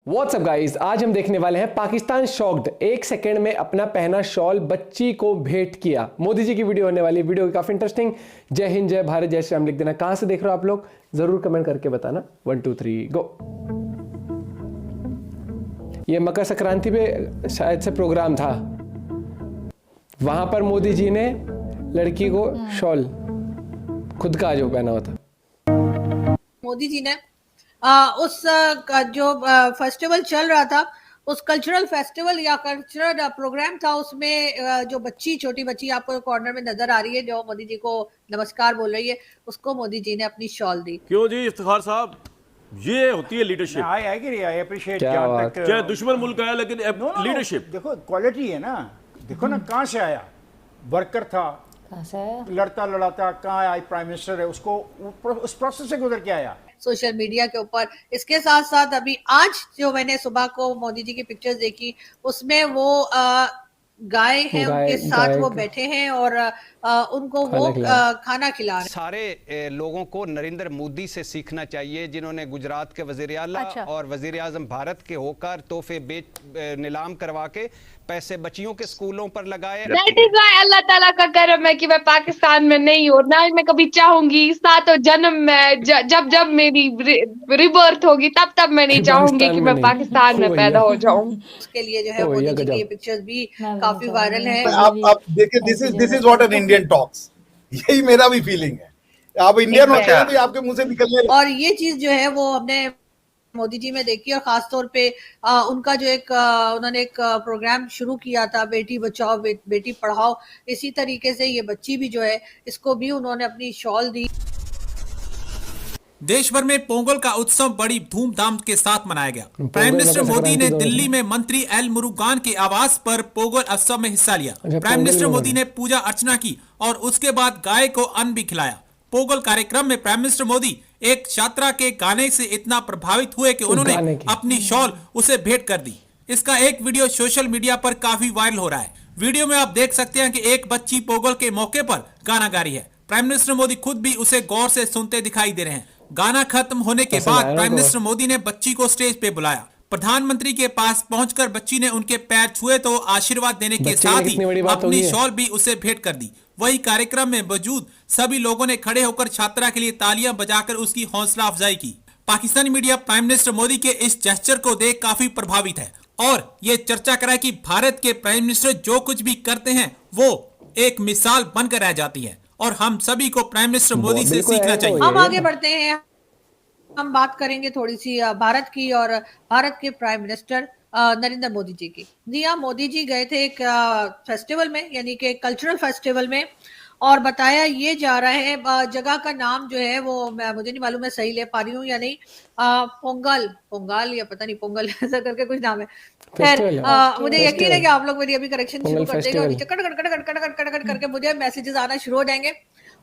WhatsApp guys, आज हम देखने वाले हैं पाकिस्तान शॉक्ड, 1 सेकंड में अपना पहना शॉल बच्ची को भेंट किया। मोदी जी की वीडियो होने वाली है, वीडियो काफी इंटरेस्टिंग। जय हिंद, जय भारत, जय श्री राम लिख देना। कहां से देख रहे हो आप लोग जरूर कमेंट करके बताना। 1 2 3 गो। ये मकर संक्रांति पे शायद से प्रोग्राम था, वहां पर मोदी जी ने लड़की को शॉल खुद का जो पहना हुआ था। मोदी जी ने उस जो फेस्टिवल चल रहा था, उस कल्चरल फेस्टिवल या कल्चरल प्रोग्राम था, उसमें जो छोटी बच्ची आपको कॉर्नर में नजर आ रही है, जो मोदी जी को नमस्कार बोल रही है, उसको मोदी जी ने अपनी शॉल दी। क्यों जी इफ्तिखार साहब, ये होती है leadership. I agree, I appreciate. क्या दुश्मन मुल्क आया लेकिन लीडरशिप देखो क्वालिटी है ना, देखो ना कहाँ से आया, वर्कर था, लड़ता लड़ाता कहाँ आया, प्राइम मिनिस्टर है, उसको उस प्रोसेस से गुजर के आया सोशल मीडिया के ऊपर। इसके साथ साथ अभी आज जो मैंने सुबह को मोदी जी की पिक्चर्स देखी, उसमें वो गाय हैं, उनके साथ वो बैठे हैं और उनको वो खाना खिला रहे हैं। सारे लोगों को नरेंद्र मोदी से सीखना चाहिए, जिन्होंने गुजरात के वजीर आला और वजीर आजम भारत के होकर तोहफे नीलाम करवा के पैसे बच्चियों के स्कूलों पर लगाए। That is why अल्लाह ताला का करम है कि मैं पाकिस्तान में नहीं हूँ, ना मैं कभी चाहूंगी। सातों जन्म में जब जब मेरी रिबर्थ होगी तब मैं नहीं चाहूंगी कि मैं पाकिस्तान में पैदा हो जाऊं। उसके लिए जो है मोदी जी की पिक्चर्स भी काफी वायरल है। आप देखिए, this is what an Indian talks. यही मेरा भी फीलिंग है। आप इंडियन होते हैं तो आपके मुंह से निकलने, और ये चीज जो है वो हमने मोदी जी में देखी, और खास तौर पे उनका जो उन्होंने एक प्रोग्राम शुरू किया था, बेटी बचाओ बेटी पढ़ाओ। इसी तरीके से ये बच्ची भी जो है, इसको भी उन्होंने अपनी शॉल दी। देश भर में पोंगल का उत्सव बड़ी धूमधाम के साथ मनाया गया। प्राइम मिनिस्टर मोदी ने दिल्ली में मंत्री एल मुरुगान के आवास पर पोंगल उत्सव में हिस्सा लिया। प्राइम मिनिस्टर मोदी ने पूजा अर्चना की और उसके बाद गाय को अन्न भी खिलाया। पोंगल कार्यक्रम में प्राइम मिनिस्टर मोदी एक छात्रा के गाने से इतना प्रभावित हुए कि उन्होंने अपनी शॉल उसे भेंट कर दी। इसका एक वीडियो सोशल मीडिया पर काफी वायरल हो रहा है। वीडियो में आप देख सकते हैं कि एक बच्ची पोंगल के मौके पर गाना गा रही है। प्राइम मिनिस्टर मोदी खुद भी उसे गौर से सुनते दिखाई दे रहे हैं। गाना खत्म होने के बाद प्राइम मिनिस्टर मोदी ने बच्ची को स्टेज पे बुलाया। प्रधानमंत्री के पास पहुंचकर बच्ची ने उनके पैर छुए तो आशीर्वाद देने के साथ ही अपनी शॉल भी उसे भेंट कर दी। वही कार्यक्रम में मौजूद सभी लोगों ने खड़े होकर छात्रा के लिए तालियां बजाकर उसकी हौसला अफजाई की। Pakistani media prime minister Modi के इस जेस्चर को देख काफी प्रभावित है और ये चर्चा करा कि भारत के प्राइम मिनिस्टर जो कुछ भी करते हैं वो एक मिसाल बनकर रह जाती है और हम सभी को प्राइम मिनिस्टर मोदी से सीखना चाहिए। हम आगे बढ़ते हैं, हम बात करेंगे थोड़ी सी भारत की और भारत के प्राइम मिनिस्टर नरेंद्र मोदी जी की। जी हाँ, मोदी जी गए थे एक फेस्टिवल में, यानी कि कल्चरल फेस्टिवल में, और बताया ये जा रहा है, जगह का नाम जो है वो मुझे नहीं मालूम मैं सही ले पा रही हूँ या नहीं, पोंगल या पता नहीं पोंगल ऐसा करके कुछ नाम है। खैर, मुझे यकीन है कि आप लोग मेरी अभी करेक्शन शुरू कर देंगे और नीचे cut cut cut cut cut cut cut करके मुझे मैसेजेस आना शुरू हो जाएंगे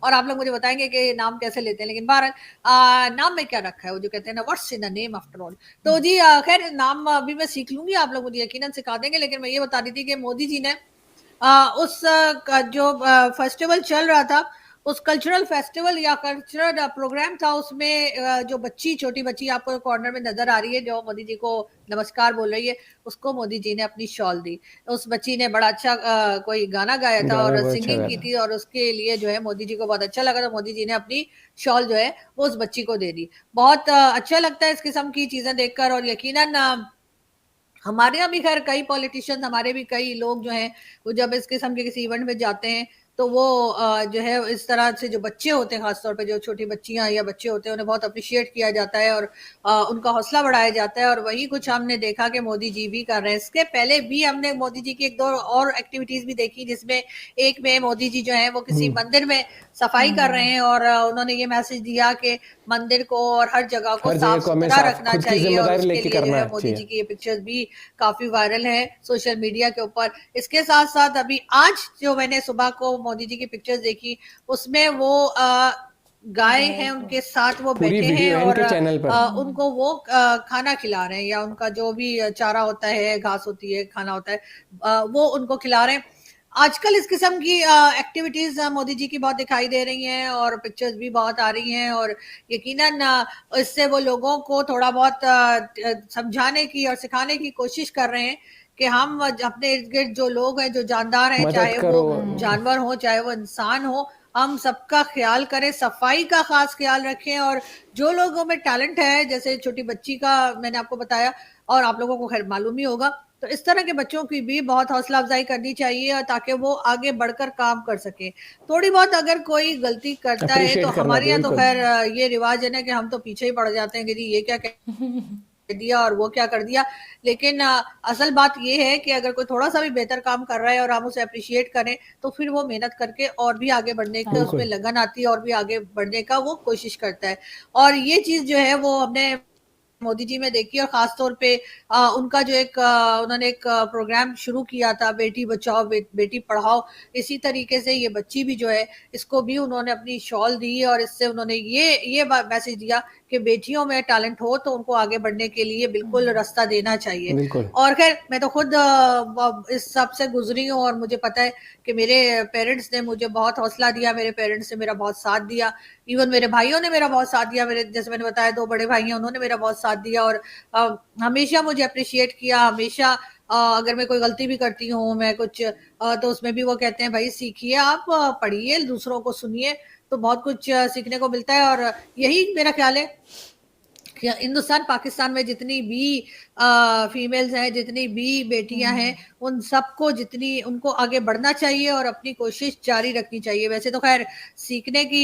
और आप लोग मुझे बताएंगे कि नाम कैसे लेते हैं। लेकिन बहरहाल नाम में क्या रखा है, वो जो कहते हैं ना, what's in the name after all. तो जी खैर, नाम अभी मैं सीख लूंगी, आप लोग मुझे यकीनन सिखा देंगे। लेकिन मैं ये बता रही थी कि मोदी जी ने उस जो फेस्टिवल चल रहा था, उस कल्चरल फेस्टिवल या कल्चरल प्रोग्राम था, उसमें जो छोटी बच्ची आपको कॉर्नर में नजर आ रही है, जो मोदी जी को नमस्कार बोल रही है, उसको मोदी जी ने अपनी शॉल दी। उस बच्ची ने बड़ा अच्छा कोई गाना गाया था और सिंगिंग की थी, और उसके लिए जो है मोदी जी को बहुत अच्छा लगा, तो मोदी जी ने अपनी शॉल जो है वो उस बच्ची को दे दी। बहुत अच्छा लगता है इस किस्म की चीजें देखकर, और यकीनन हमारे यहाँ भी खैर कई पॉलिटिशियंस, हमारे भी कई लोग जो हैं, वो जब इस किस्म के किसी इवेंट में जाते हैं तो वो जो है इस तरह से जो बच्चे होते हैं, खासतौर पे जो छोटी बच्चियां या बच्चे होते हैं, उन्हें बहुत अप्रिशिएट किया जाता है और उनका हौसला बढ़ाया जाता है। और वही कुछ हमने देखा कि मोदी जी भी कर रहे हैं। इसके पहले भी हमने मोदी जी की एक दो और एक्टिविटीज भी देखी, जिसमें एक में मोदी जी जो है वो किसी मंदिर में सफाई कर रहे हैं और उन्होंने ये मैसेज दिया कि मंदिर को और हर जगह को साफ सुथरा रखना चाहिए, और उसके लिए जो है मोदी जी की ये पिक्चर्स भी काफी वायरल है सोशल मीडिया के ऊपर। इसके साथ साथ अभी आज जो मैंने सुबह को मोदी जी की पिक्चर्स देखी, उसमें वो गाय हैं, उनके साथ वो बैठे हैं और उनको वो खाना खिला रहे हैं, या उनका जो भी चारा होता है, घास होती है, खाना होता है, वो उनको खिला रहे हैं। आजकल इस किस्म की एक्टिविटीज मोदी जी की बहुत दिखाई दे रही हैं और पिक्चर्स भी बहुत आ रही हैं और यकीनन इससे वो लोगों को थोड़ा बहुत समझाने की और सिखाने की कोशिश कर रहे हैं कि हम अपने इर्द गिर्द जो लोग हैं, जो जानदार हैं, चाहे वो जानवर हो चाहे वो इंसान हो, हम सबका ख्याल करें, सफाई का खास ख्याल रखें। और जो लोगों में टैलेंट है, जैसे छोटी बच्ची का मैंने आपको बताया और आप लोगों को खैर मालूम ही होगा, तो इस तरह के बच्चों की भी बहुत हौसला अफजाई करनी चाहिए और ताकि वो आगे बढ़कर काम कर सके। थोड़ी बहुत अगर कोई गलती करता है तो हमारे यहाँ तो खैर ये रिवाज है ना कि हम तो पीछे ही पड़ जाते हैं कि जी ये क्या दिया और वो क्या कर दिया। लेकिन असल बात ये है कि अगर कोई थोड़ा सा भी बेहतर काम कर रहा है और हम उसे अप्रिशिएट करें तो फिर वो मेहनत करके और भी आगे बढ़ने का उसमें लगन आती है और भी आगे बढ़ने का वो कोशिश करता है। और ये चीज जो है वो हमने मोदी जी में देखी और खास तौर पे उनका जो उन्होंने एक प्रोग्राम शुरू किया था, बेटी बचाओ बेटी पढ़ाओ। इसी तरीके से ये बच्ची भी जो है इसको भी उन्होंने अपनी शॉल दी और इससे उन्होंने ये मैसेज दिया कि बेटियों में टैलेंट हो तो उनको आगे बढ़ने के लिए बिल्कुल रास्ता देना चाहिए। और खैर मैं तो खुद इस सब से गुजरी हूँ और मुझे पता है कि मेरे पेरेंट्स ने मुझे बहुत हौसला दिया, मेरे पेरेंट्स ने मेरा बहुत साथ दिया, इवन मेरे भाइयों ने मेरा बहुत साथ दिया। मेरे जैसे मैंने बताया 2 बड़े भाई हैं, उन्होंने मेरा बहुत साथ दिया और हमेशा मुझे अप्रिशिएट किया। हमेशा अगर मैं कोई गलती भी करती हूँ मैं कुछ तो उसमें भी वो कहते हैं भाई सीखिए, आप पढ़िए, दूसरों को सुनिए तो बहुत कुछ सीखने को मिलता है। और यही मेरा ख्याल है कि हिंदुस्तान पाकिस्तान में जितनी भी फीमेल्स हैं, जितनी भी बेटियां हैं, उन सबको उनको आगे बढ़ना चाहिए और अपनी कोशिश जारी रखनी चाहिए। वैसे तो खैर सीखने की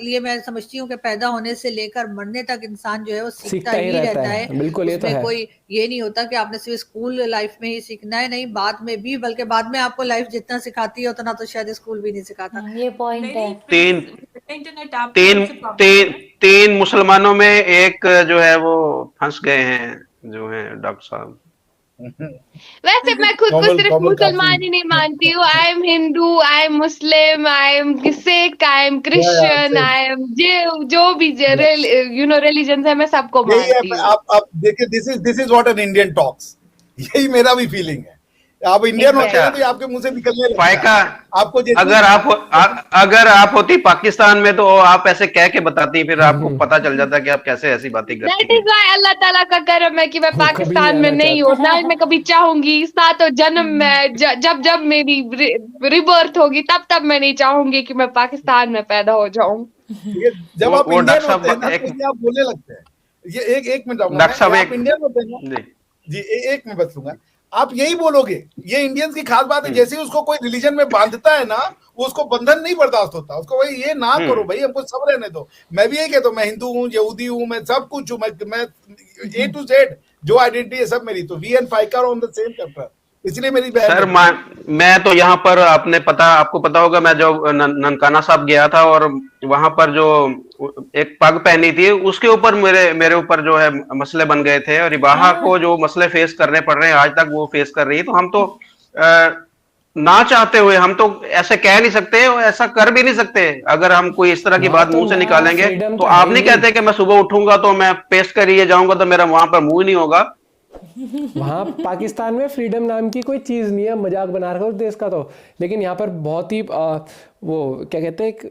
लिए मैं समझती हूँ कि पैदा होने से लेकर मरने तक इंसान जो है वो सीखता ही रहता है। बिल्कुल, ये तो है। कोई ये नहीं होता कि आपने सिर्फ स्कूल लाइफ में ही सीखना है, नहीं, बाद में भी, बल्कि बाद में आपको लाइफ जितना सिखाती है उतना तो शायद स्कूल भी नहीं सिखाता। ये पॉइंट है। तीन मुसलमानों में एक जो है वो फंस गए हैं जो है डॉक्टर साहब। वैसे मैं खुद को सिर्फ मुसलमान ही नहीं मानती हूँ। I am Hindu, I am Muslim, I am Sikh, I am Christian, I am जो भी रिलीजन है मैं सबको मानती हूँ। आप देखिए, this is what an Indian talks. यही मेरा भी फीलिंग है। आप इंडियन होते हैं तो आपके मुंह से निकलने लगता है। आपको अगर आप होती पाकिस्तान में तो आप ऐसे कह के बताती, फिर आपको पता चल जाता कि आप कैसे ऐसी बातें करती हैं। That is why अल्लाह ताला का करम है कि मैं पाकिस्तान में नहीं हूँ, ना मैं कभी चाहूंगी। सातों जन्म में जब मेरी रिबर्थ होगी तब मैं नहीं चाहूंगी कि मैं पाकिस्तान में पैदा हो जाऊं। जब आप इंडियन होते हैं ना तो आप बोलने लगते हैं। ये एक मिनट आप इंडियन होते हैं ना जी, एक मिनट बस लूंगा। आप यही बोलोगे, ये इंडियंस की खास बात है। जैसे ही उसको कोई रिलीजन में बांधता है ना, वो उसको बंधन नहीं बर्दाश्त होता। उसको भाई ये ना करो, भाई हमको सब रहने दो। मैं भी यही कहता हूँ, मैं हिंदू हूँ, यहूदी हूँ, मैं सब कुछ हूँ, मैं A to Z जो आइडेंटिटी है सब मेरी। तो वी एंड फाइकर ऑन द सेम चैप्टर, इसलिए मेरी बहन। सर मैं तो यहाँ पर आपको पता होगा, मैं जो ननकाना साहब गया था और वहां पर जो एक पग पहनी थी उसके ऊपर मेरे ऊपर जो है मसले बन गए थे। और रिबाहा को जो मसले फेस करने पड़ रहे हैं आज तक वो फेस कर रही है। तो हम तो ना चाहते हुए हम तो ऐसे कह नहीं सकते और ऐसा कर भी नहीं सकते। अगर हम कोई इस तरह की बात मुंह से निकालेंगे तो आप नहीं कहते कि मैं सुबह उठूंगा तो मैं पेस्ट करिए जाऊंगा तो मेरा वहां पर मुंह ही नहीं होगा। वहां पाकिस्तान में फ्रीडम नाम की कोई चीज नहीं है, मजाक बना रखा उस देश का तो। लेकिन यहाँ पर बहुत ही वो क्या कहते हैं,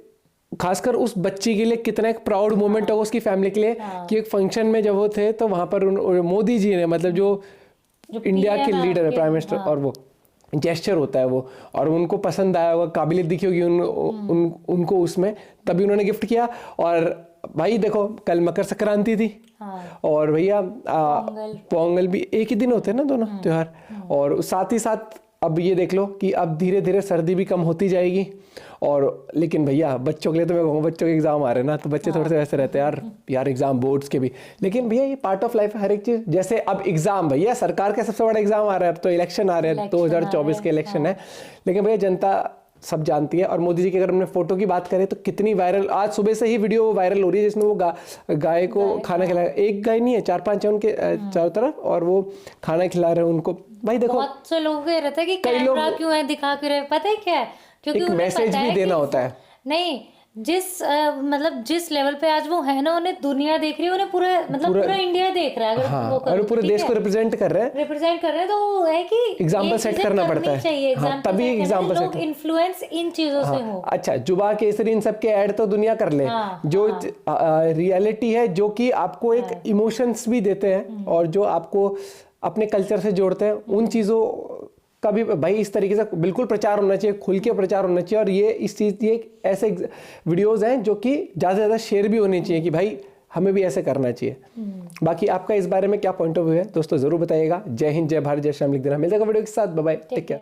खासकर उस बच्ची के लिए कितना एक प्राउड मोमेंट होगा उसकी फैमिली के लिए कि एक फंक्शन में जब वो थे तो वहां पर मोदी जी ने, मतलब जो इंडिया के लीडर है, प्राइम मिनिस्टर, और वो जेस्चर होता है वो, और उनको पसंद आया होगा, काबिलियत दिखी होगी उनको उसमें, तभी उन्होंने गिफ्ट किया। और भाई देखो कल मकर संक्रांति थी और भैया पोंगल भी एक ही दिन होते हैं ना दोनों त्योहार। और साथ ही साथ अब ये देख लो कि अब धीरे धीरे सर्दी भी कम होती जाएगी। और लेकिन भैया बच्चों के लिए तो मैं कहूँगा, बच्चों के एग्जाम आ रहे हैं ना, तो बच्चे थोड़े से वैसे रहते हैं यार एग्जाम बोर्ड्स के भी। लेकिन भैया ये पार्ट ऑफ लाइफ है, हर एक चीज। जैसे अब एग्जाम, भैया सरकार का सबसे बड़ा एग्जाम आ रहा है, अब तो इलेक्शन आ रहे हैं, 2024 के इलेक्शन है। लेकिन भैया जनता सब जानती है। और मोदी जी की अगर हमने फोटो की बात करें तो कितनी वायरल, आज सुबह से ही वीडियो वायरल हो रही है जिसमें वो गाय को खाना खिला रहे। एक गाय नहीं है, 4-5 है उनके चारों तरफ, और वो खाना खिला रहे हैं उनको। भाई देखो बहुत से लोग कह रहे थे कि कैमरा क्यों है, दिखा क्यों रहे, पता है क्या है, क्योंकि एक मैसेज भी देना होता है। नहीं, मतलब जिस लेवल पे आज वो है ना, उन्हें दुनिया देख रही है, उन्हें पूरा इंडिया देख रहा है। अगर हाँ, वो और पूरे देश को रिप्रेजेंट कर रहे हैं तो वो है कि एग्जाम्पल सेट करना पड़ता है। हाँ, तभी एग्जाम्पल लोग इन्फ्लुएंस इन चीजों से हो। अच्छा, जुबा केसरी इन सब के ऐड तो दुनिया कर ले, जो रियलिटी है, जो कि आपको एक इमोशंस भी देते हैं और जो आपको अपने कल्चर से जोड़ते हैं, उन चीजों का भी भाई इस तरीके से बिल्कुल प्रचार होना चाहिए, खुल के प्रचार होना चाहिए। और ये इस चीज, ये ऐसे वीडियोस हैं जो कि ज्यादा से ज्यादा शेयर भी होने चाहिए कि भाई हमें भी ऐसे करना चाहिए। बाकी आपका इस बारे में क्या पॉइंट ऑफ व्यू है दोस्तों, जरूर बताइएगा। जय हिंद, जय भारत, जय श्री राम लिख देना। मिलते हैं वीडियो के साथ, बाय बाय, टेक केयर।